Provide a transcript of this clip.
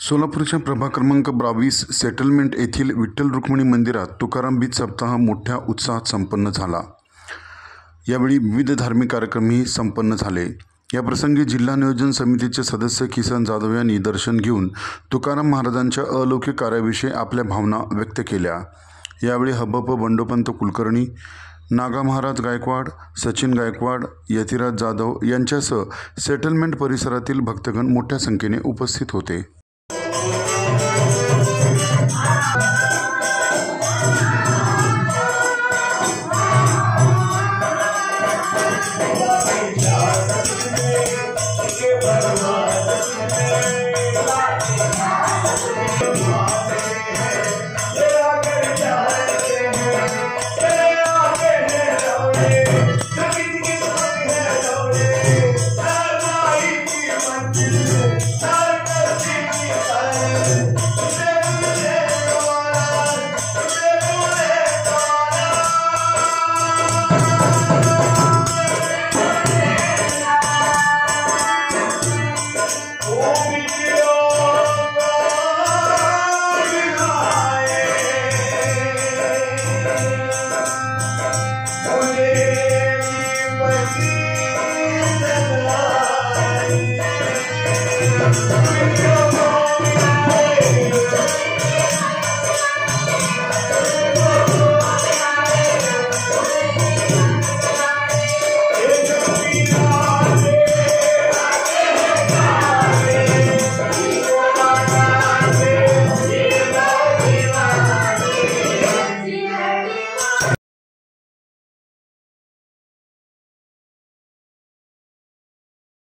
सोलापूरच्या प्रभाग क्रमांक 22 सेटलमेंट येथील विठ्ठल रुक्मिणी मंदिरात तुकाराम बीज सप्ताह मोठ्या उत्साहात संपन्न झाला। यावेळी विविध धार्मिक कार्यक्रमही संपन्न झाले। या प्रसंगी जिल्हा नियोजन समितीचे सदस्य किसन जाधव यांनी दर्शन घेऊन तुकाराम महाराजांच्या अलौकिक कार्याविषयी आपल्या भावना व्यक्त केल्या। यावेळी हबप बंडोपंत कुलकर्णी, नागा महाराज गायकवाड, सचिन गायकवाड, यतिराज जाधव यांच्यासह सेटलमेंट परिसरातील भक्तगण मोठ्या संख्येने उपस्थित होते।